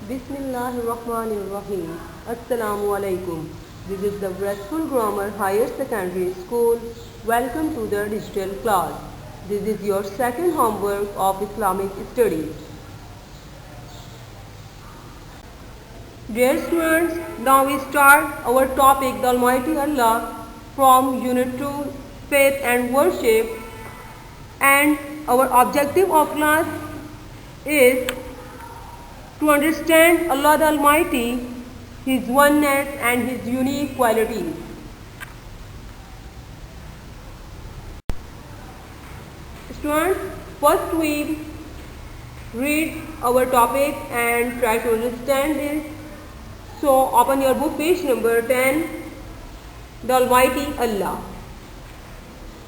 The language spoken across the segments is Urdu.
Bismillahirrahmanirrahim. Assalamu alaikum. This is the Graceful Grammar Higher Secondary School. Welcome to the digital class. This is your second homework of Islamic studies. Dear students, now we start our topic, the Almighty Allah, from Unit 2, Faith and Worship. And our objective of class is to understand Allah the Almighty, His oneness and His unique qualities. Students, first we read our topic and try to understand it. So open your book, page number 10, The Almighty Allah.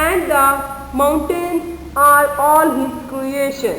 and the mountains are all his creation.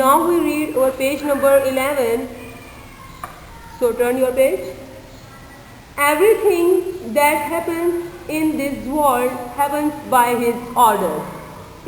Now we read our page number 11. So turn your page. Everything that happens in this world happens by His order.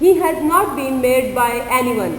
He has not been made by anyone.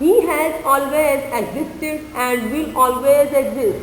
He has always existed and will always exist.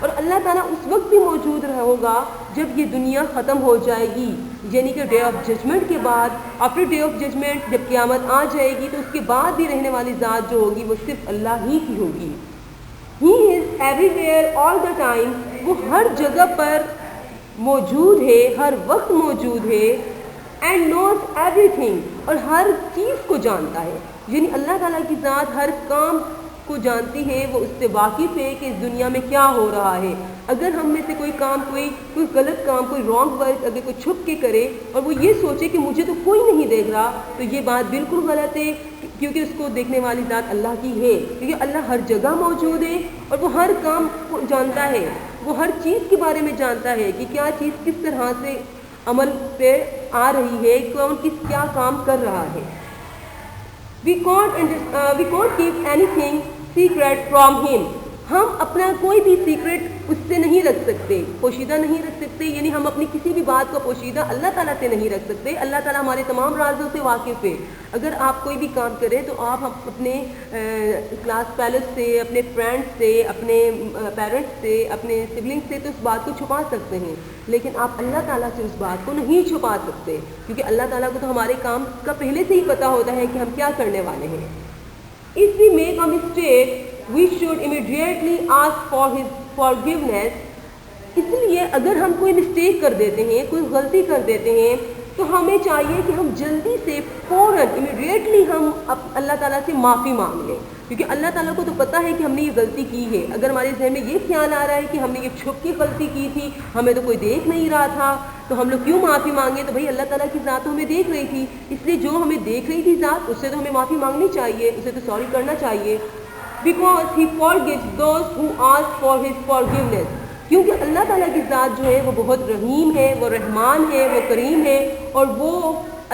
اور اللہ تعالیٰ اس وقت بھی موجود ہوگا جب یہ دنیا ختم ہو جائے گی، یعنی کہ ڈے آف ججمنٹ کے بعد، آفٹر ڈے آف ججمنٹ جب قیامت آ جائے گی تو اس کے بعد بھی رہنے والی ذات جو ہوگی وہ صرف اللہ ہی کی ہوگی. He is everywhere all the time, وہ ہر جگہ پر موجود ہے، ہر وقت موجود ہے. اینڈ نوز ایوری تھنگ، اور ہر چیز کو جانتا ہے. یعنی اللہ تعالیٰ کی ذات ہر کام کو جانتی ہے، وہ اس سے واقف ہے کہ اس دنیا میں کیا ہو رہا ہے. اگر ہم میں سے کوئی کام، کوئی غلط کام، کوئی رانگ ورک اگر کوئی چھپ کے کرے اور وہ یہ سوچے کہ مجھے تو کوئی نہیں دیکھ رہا، تو یہ بات بالکل غلط ہے، کیونکہ اس کو دیکھنے والی ذات اللہ کی ہے. کیونکہ اللہ ہر جگہ موجود ہے اور وہ ہر کام کو جانتا ہے، وہ ہر چیز کے بارے میں جانتا ہے کہ کیا چیز کس طرح سے عمل پہ آ رہی ہے، کون کیا کام کر رہا ہے. we can't keep anything secret from him. ہم اپنا کوئی بھی سیکرٹ اس سے نہیں رکھ سکتے، پوشیدہ نہیں رکھ سکتے. یعنی ہم اپنی کسی بھی بات کو پوشیدہ اللہ تعالیٰ سے نہیں رکھ سکتے. اللہ تعالیٰ ہمارے تمام رازوں سے واقف ہے. اگر آپ کوئی بھی کام کریں تو آپ اپنے کلاس پیلس سے، اپنے فرینڈس سے، اپنے پیرنٹس سے، اپنے سبلنگ سے تو اس بات کو چھپا سکتے ہیں، لیکن آپ اللہ تعالیٰ سے اس بات کو نہیں چھپا سکتے، کیونکہ اللہ تعالیٰ کو تو ہمارے کام کا پہلے سے ہی پتہ ہوتا ہے کہ ہم کیا کرنے والے ہیں. If we make a mistake, we should immediately ask for his forgiveness. اس لیے اگر ہم کوئی مسٹیک کر دیتے ہیں، کوئی غلطی کر دیتے ہیں، تو ہمیں چاہیے کہ ہم جلدی سے فوراً امیڈیٹلی ہم اللہ تعالیٰ سے معافی مانگ لیں، کیونکہ اللہ تعالیٰ کو تو پتہ ہے کہ ہم نے یہ غلطی کی ہے. اگر ہمارے ذہن میں یہ خیال آ رہا ہے کہ ہم نے یہ چھپ کے غلطی کی تھی، ہمیں تو کوئی دیکھ نہیں رہا تھا، تو ہم لوگ کیوں معافی مانگے؟ تو بھائی اللہ تعالیٰ کی ذات تو ہمیں دیکھ رہی تھی، اس لیے جو ہمیں دیکھ رہی تھی ذات، اس سے تو ہمیں معافی مانگنی چاہیے، اسے تو سوری کرنا چاہیے. Because he forgives those who ask for his forgiveness. کیونکہ اللہ تعالیٰ کی ذات جو ہے وہ بہت رحیم ہے، وہ رحمان ہے، وہ کریم ہے، اور وہ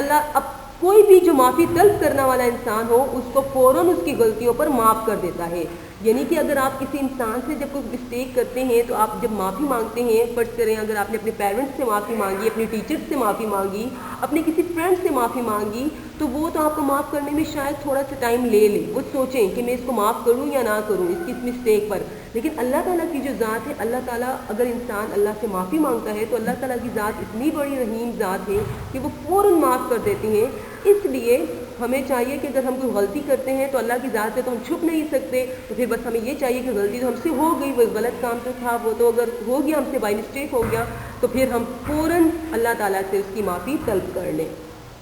اللہ اب کوئی بھی جو معافی طلب کرنے والا انسان ہو اس کو فوراً اس کی غلطیوں پر معاف کر دیتا ہے. یعنی کہ اگر آپ کسی انسان سے جب کوئی مسٹیک کرتے ہیں تو آپ جب معافی مانگتے ہیں، فرض کریں اگر آپ نے اپنے پیرنٹس سے معافی مانگی، اپنے ٹیچر سے معافی مانگی، اپنے کسی فرینڈ سے معافی مانگی، تو وہ تو آپ کو معاف کرنے میں شاید تھوڑا سا ٹائم لے لیں، وہ سوچیں کہ میں اس کو معاف کروں یا نہ کروں اس کی اس مسٹیک پر. لیکن اللہ تعالیٰ کی جو ذات ہے، اللہ تعالیٰ اگر انسان اللہ سے معافی مانگتا ہے تو اللہ تعالیٰ کی ذات اتنی بڑی رحیم ذات ہے کہ وہ فوراً معاف کر دیتے ہیں. اس لیے ہمیں چاہیے کہ اگر ہم کوئی غلطی کرتے ہیں تو اللہ کی ذات سے تو ہم چھپ نہیں سکتے، تو پھر بس ہمیں یہ چاہیے کہ غلطی تو ہم سے ہو گئی، وہ غلط کام تو تھا، وہ تو اگر ہو گیا ہم سے بائی مسٹیک ہو گیا، تو پھر ہم فوراً اللہ تعالیٰ سے اس کی معافی طلب کر لیں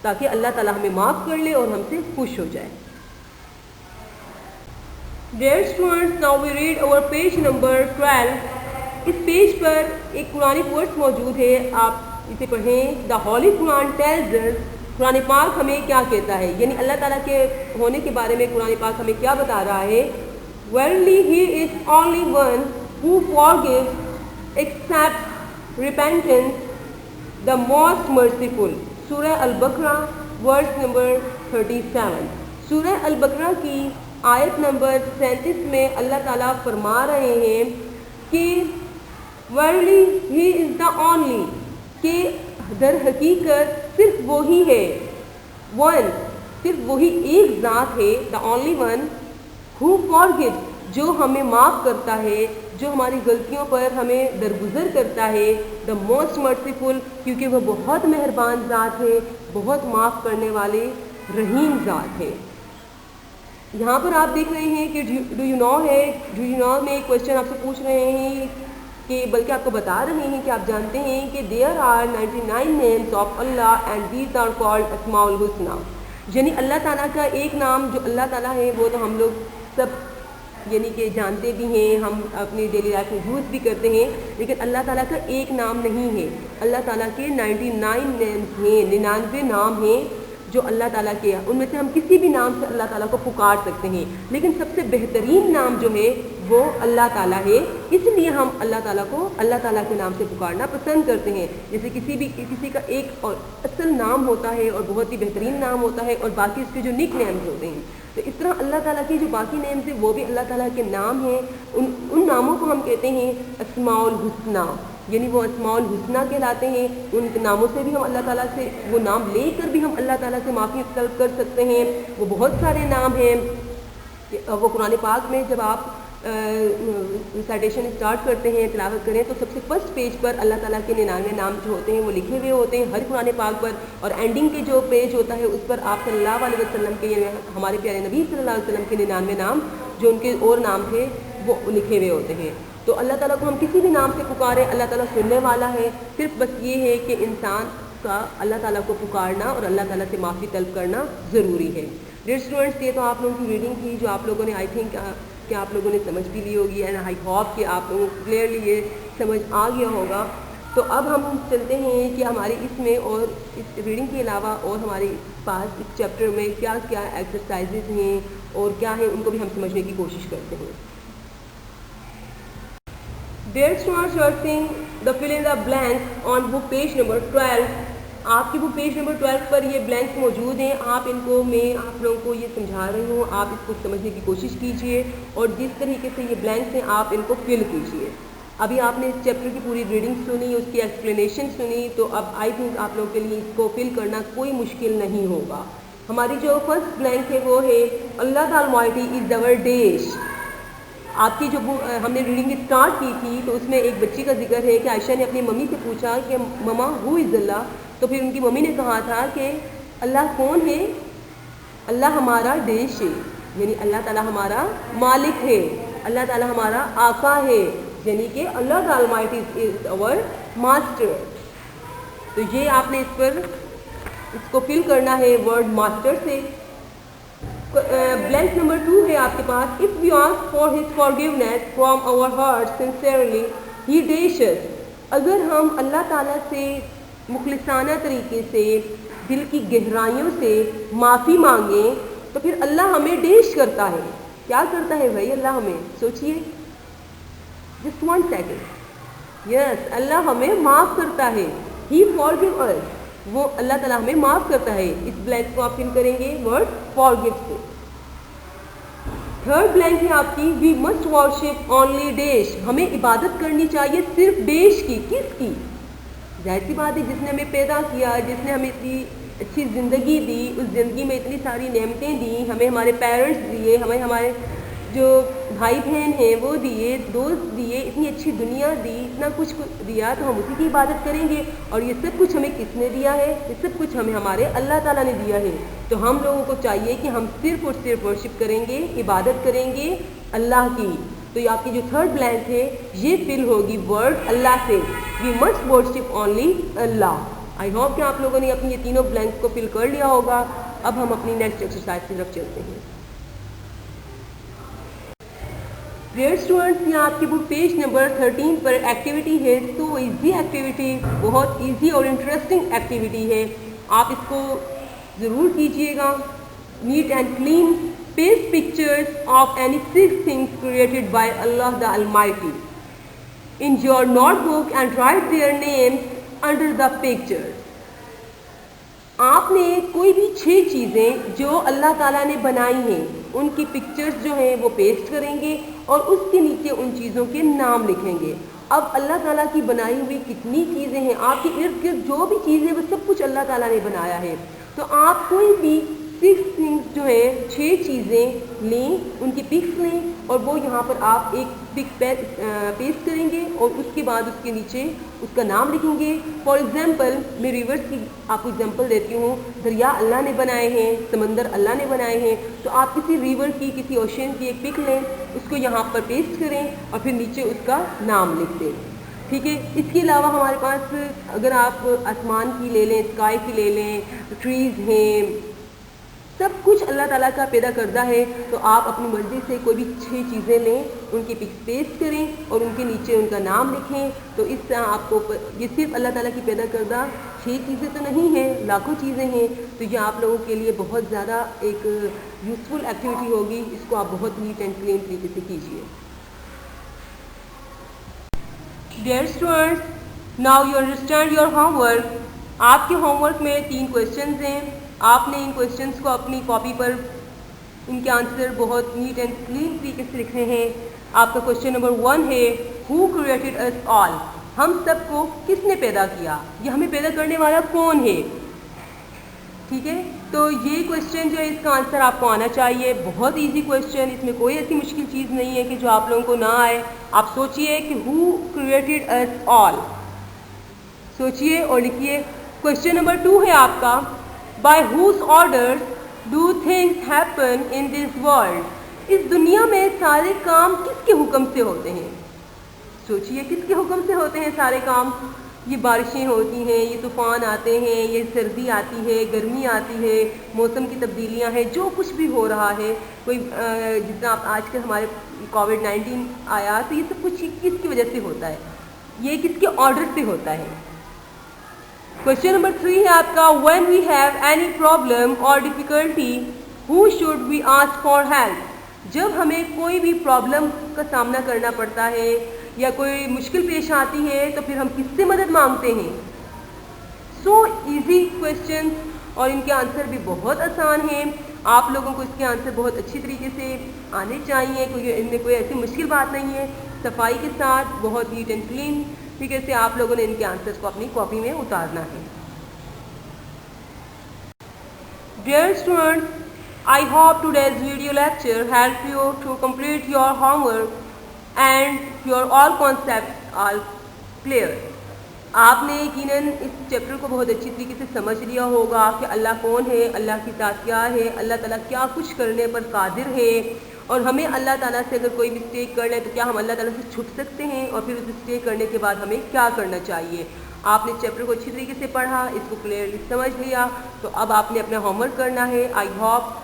تاکہ اللہ تعالیٰ ہمیں معاف کر لے اور ہم سے خوش ہو جائے. Dear students, now we read our page number 12. اس پیج پر ایک قرآنی ورس موجود ہے، آپ اسے پڑھیں. The Holy Quran tells us، قرآن پاک ہمیں کیا کہتا ہے، یعنی اللہ تعالیٰ کے ہونے کے بارے میں قرآن پاک ہمیں کیا بتا رہا ہے. Verily he is only one who forgives except repentance, the most merciful. سورہ البقرہ ورس نمبر 37. سورہ البقرہ کی آیت نمبر 37 میں اللہ تعالیٰ فرما رہے ہیں کہ Verily he is the only، کہ در حقیقت صرف وہی ہے، ون، صرف وہی ایک ذات ہے، the only one who forgives، جو ہمیں معاف کرتا ہے، جو ہماری غلطیوں پر ہمیں درگزر کرتا ہے. the most merciful، کیونکہ وہ بہت مہربان ذات ہے، بہت معاف کرنے والے رحیم ذات ہے. یہاں پر آپ دیکھ رہے ہیں کہ ڈو یو نو ہے، ڈو یو نو میں ایک کوشچن آپ سے پوچھ رہے ہیں کہ بلکہ آپ کو بتا رہے ہیں کہ آپ جانتے ہیں کہ there are 99 names of Allah and these are called اسماء الحسنى. یعنی اللہ تعالیٰ کا ایک نام جو اللہ تعالیٰ ہے وہ تو ہم لوگ سب یعنی کہ جانتے بھی ہیں، ہم اپنی ڈیلی لائف میں یوز بھی کرتے ہیں، لیکن اللہ تعالیٰ کا ایک نام نہیں ہے. اللہ تعالیٰ کے 99 نیمز ہیں، 99 نام ہیں جو اللہ تعالیٰ کے، ان میں سے ہم کسی بھی نام سے اللہ تعالیٰ کو پکار سکتے ہیں، لیکن سب سے بہترین نام جو ہے وہ اللہ تعالیٰ ہے. اس لیے ہم اللہ تعالیٰ کو اللہ تعالیٰ کے نام سے پکارنا پسند کرتے ہیں. جیسے کسی کا ایک اور اصل نام ہوتا ہے اور بہت ہی بہترین نام ہوتا ہے، اور باقی اس کے جو نک نیمز ہوتے ہیں، تو اس طرح اللہ تعالیٰ کی جو باقی نیمز ہیں وہ بھی اللہ تعالیٰ کے نام ہیں. ان ناموں کو ہم کہتے ہیں اسماء الحسنى، یعنی وہ اسماء الحسنى کہلاتے ہیں. ان ناموں سے بھی ہم اللہ تعالیٰ سے، وہ نام لے کر بھی ہم اللہ تعالیٰ سے معافی طلب کر سکتے ہیں. وہ بہت سارے نام ہیں. وہ قرآن پاک میں جب آپ ریسائٹیشن اسٹارٹ کرتے ہیں، تلاوت کریں، تو سب سے فرسٹ پیج پر اللہ تعالیٰ کے 99 نام جو ہوتے ہیں وہ لکھے ہوئے ہوتے ہیں ہر قرآن پاک پر، اور اینڈنگ کے جو پیج ہوتا ہے اس پر آپ صلی اللہ علیہ وسلم کے، ہمارے پیارے نبی صلی اللہ علیہ وسلم کے 99 نام جو ان کے اور نام تھے وہ لکھے ہوئے ہوتے ہیں. تو اللہ تعالیٰ کو ہم کسی بھی نام سے پکاریں، اللہ تعالیٰ سننے والا ہے. صرف بس یہ ہے کہ انسان کا اللہ تعالیٰ کو پکارنا اور اللہ تعالیٰ سے معافی طلب کرنا ضروری ہے. ڈیئر اسٹوڈنٹس، یہ تو آپ لوگوں کی ریڈنگ تھی جو آپ لوگوں نے آئی تھنک کہ آپ لوگوں نے سمجھ بھی لی ہوگی، اینڈ آئی ہوپ کہ آپ لوگوں کو کلیئرلی یہ سمجھ آ گیا ہوگا. تو اب ہم چلتے ہیں کہ ہمارے اس میں اور اس ریڈنگ کے علاوہ اور ہمارے پاس اس چیپٹر میں کیا کیا ایکسرسائزز ہیں اور کیا ہیں، ان کو بھی ہم سمجھنے کی کوشش کرتے ہیں. Dear students, you are seeing the fill in the blank on book page number 12. آپ کی بک پیج نمبر 12 پر یہ بلینکس موجود ہیں. آپ ان کو، میں آپ لوگوں کو یہ سمجھا رہی ہوں، آپ اس کو سمجھنے کی کوشش کیجئے اور جس طریقے سے یہ بلینکس ہیں آپ ان کو فل کیجئے. ابھی آپ نے اس چیپٹر کی پوری ریڈنگ سنی، اس کی ایکسپلینیشن سنی، تو اب آئی تھنک آپ لوگوں کے لیے اس کو فل کرنا کوئی مشکل نہیں ہوگا. ہماری جو فرسٹ بلینک ہے وہ ہے اللہ دی آلمائٹی از آور ڈیش. آپ کی جو ہم نے ریڈنگ اسٹارٹ کی تھی تو اس میں ایک بچی کا ذکر ہے کہ عائشہ نے اپنی ممی سے پوچھا کہ مما ہو از اللہ، تو پھر ان کی ممی نے کہا تھا کہ اللہ کون ہے؟ اللہ ہمارا ڈیش ہے، یعنی اللہ تعالیٰ ہمارا مالک ہے، اللہ تعالیٰ ہمارا آقا ہے، یعنی کہ اللہ دی آلمائٹی از آور ماسٹر. تو یہ آپ نے اس کو فل کرنا ہے ورڈ ماسٹر سے. بلینک نمبر 2 ہے آپ کے پاس. If we ask for his forgiveness from our heart sincerely he dashes. اگر ہم اللہ تعالیٰ سے مخلصانہ طریقے سے دل کی گہرائیوں سے معافی مانگیں تو پھر اللہ ہمیں ڈیش کرتا ہے. کیا کرتا ہے بھائی اللہ ہمیں؟ سوچئے، جسٹ 1 سیکنڈ. یس، اللہ ہمیں معاف کرتا ہے. ہی فارگیو اس، وہ اللہ تعالیٰ ہمیں معاف کرتا ہے. اس بلینک کو آپ فل کریں گے ورڈ فارگیو سے. تھرڈ بلینک ہے آپ کی we must worship only dash. ہمیں عبادت کرنی چاہیے صرف ڈیش کی. کس کی؟ ظاہر سی بات ہے جس نے ہمیں پیدا کیا، جس نے ہمیں اتنی اچھی زندگی دی، اس زندگی میں اتنی ساری نعمتیں دیں، ہمیں ہمارے پیرنٹس دیے، ہمیں ہمارے جو بھائی بہن ہیں وہ دیے، دوست دیے، اتنی اچھی دنیا دی، اتنا کچھ دیا، تو ہم اسی کی عبادت کریں گے. اور یہ سب کچھ ہمیں کس نے دیا ہے؟ یہ سب کچھ ہمیں ہمارے اللہ تعالیٰ نے دیا ہے. تو ہم لوگوں کو چاہیے کہ ہم صرف اور صرف ورشپ کریں گے، عبادت کریں گے اللہ کی. تو یہ آپ کی جو تھرڈ بلینک ہے یہ فل ہوگی ورڈ اللہ سے. We must worship only Allah. I hope کہ آپ لوگوں نے اپنی یہ تینوں بلینکس کو فل کر لیا ہوگا. اب ہم اپنی نیکسٹ ایکسرسائز کی طرف چلتے ہیں. ڈیئر اسٹوڈنٹس، یہ آپ کی بک پیج نمبر 13 پر ایکٹیویٹی ہے. سو ایزی ایکٹیویٹی، بہت ایزی اور انٹرسٹنگ ایکٹیویٹی ہے. آپ اس کو ضرور کیجیے گا. Neat and clean. Paste pictures of any 6 things created by Allah the Almighty in your notebook and write their names under the pictures. آپ نے کوئی بھی 6 چیزیں جو اللہ تعالیٰ نے بنائی ہیں ان کی پکچرز جو ہیں وہ پیسٹ کریں گے اور اس کے نیچے ان چیزوں کے نام لکھیں گے. اب اللہ تعالیٰ کی بنائی ہوئی کتنی چیزیں ہیں، آپ کے ارد گرد جو بھی چیزیں وہ سب کچھ اللہ تعالیٰ نے بنایا ہے. تو آپ کوئی بھی 6 تھنگس جو ہیں 6 چیزیں لیں، ان کی پکس لیں اور وہ یہاں پر آپ ایک پک پیسٹ کریں گے اور اس کے بعد اس کے نیچے اس کا نام لکھیں گے. فار ایگزامپل میں ریورس کی آپ کو ایگزامپل دیتی ہوں. دریا اللہ نے بنائے ہیں، سمندر اللہ نے بنائے ہیں. تو آپ کسی ریور کی، کسی اوشین کی ایک پک لیں، اس کو یہاں پر پیسٹ کریں اور پھر نیچے اس کا نام لکھ دیں. ٹھیک ہے. اس کے علاوہ ہمارے پاس اگر آپ آسمان کی لے لیں، اسکائی کی لے لیں، ٹریز ہیں، سب کچھ اللہ تعالیٰ کا پیدا کردہ ہے. تو آپ اپنی مرضی سے کوئی بھی 6 چیزیں لیں، ان کی پکس پیسٹ کریں اور ان کے نیچے ان کا نام لکھیں. تو اس طرح آپ کو یہ صرف اللہ تعالیٰ کی پیدا کردہ 6 چیزیں تو نہیں ہیں، لاکھوں چیزیں ہیں. تو یہ آپ لوگوں کے لیے بہت زیادہ ایک یوزفل ایکٹیویٹی ہوگی. اس کو آپ بہت نیٹ اینڈ کلین طریقے سے کیجیے. Dear students, now you understand your home work. آپ کے ہوم ورک میں 3 کویشچنز ہیں. آپ نے ان کویشچنس کو اپنی کاپی پر ان کے آنسر بہت نیٹ اینڈ کلین طریقے سے لکھنے ہیں. آپ کا کویشچن نمبر 1 ہے ہو کریٹڈ اس آل. ہم سب کو کس نے پیدا کیا؟ یہ ہمیں پیدا کرنے والا کون ہے؟ ٹھیک ہے. تو یہ کویشچن جو ہے اس کا آنسر آپ کو آنا چاہیے. بہت ایزی کویشچن, اس میں کوئی ایسی مشکل چیز نہیں ہے کہ جو آپ لوگوں کو نہ آئے. آپ سوچئے کہ ہو کریٹڈ اس آل, سوچئے اور لکھیے. کویشچن نمبر 2 ہے آپ کا, by whose orders do things happen in this world. اس دنیا میں سارے کام کس کے حکم سے ہوتے ہیں؟ سوچئے کس کے حکم سے ہوتے ہیں سارے کام. یہ بارشیں ہوتی ہیں, یہ طوفان آتے ہیں, یہ سردی آتی ہے, گرمی آتی ہے, موسم کی تبدیلیاں ہیں, جو کچھ بھی ہو رہا ہے, کوئی جتنا آپ آج کل ہمارے کووڈ-19 آیا تو یہ سب کچھ کس کی وجہ سے ہوتا ہے؟ یہ کس کے آرڈر سے ہوتا ہے؟ کویشچن نمبر 3 ہے آپ کا, when we have any problem اور ڈیفیکلٹی ہو should we ask for help. جب ہمیں کوئی بھی پرابلم کا سامنا کرنا پڑتا ہے یا کوئی مشکل پیش آتی ہے تو پھر ہم کس سے مدد مانگتے ہیں؟ سو ایزی کویشچن اور ان کے آنسر بھی بہت آسان ہیں. آپ لوگوں کو اس کے آنسر بہت اچھی طریقے سے آنے چاہیے, کیونکہ ان میں کوئی ایسی مشکل بات نہیں ہے. صفائی کے ساتھ بہت نیٹ اینڈ کلین طریقے سے آپ لوگوں نے ان کے آنسرس کو اپنی کاپی میں اتارنا ہے. Dear students, I hope today's video lecture helped you to complete your homework and your all concepts are clear. آپ نے یقیناً اس چیپٹر کو بہت اچھی طریقے سے سمجھ لیا ہوگا کہ اللہ کون ہے, اللہ کی ذات کیا ہے, اللہ تعالیٰ کیا کچھ کرنے پر قادر ہے, اور ہمیں اللہ تعالیٰ سے اگر کوئی مسٹیک کر لیں تو کیا ہم اللہ تعالیٰ سے چھٹ سکتے ہیں, اور پھر اس مسٹیک کرنے کے بعد ہمیں کیا کرنا چاہیے. آپ نے چیپٹر کو اچھی طریقے سے پڑھا, اس کو کلیئرلی سمجھ لیا, تو اب آپ نے اپنا ہوم ورک کرنا ہے. آئی ہوپ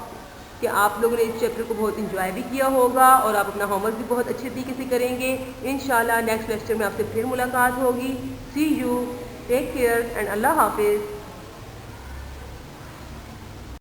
کہ آپ لوگوں نے اس چیپٹر کو بہت انجوائے بھی کیا ہوگا اور آپ اپنا ہوم ورک بھی بہت اچھے طریقے سے کریں گے. انشاءاللہ نیکسٹ لیکچر میں آپ سے پھر ملاقات ہوگی. سی یو, ٹیک کیئر اینڈ اللہ حافظ.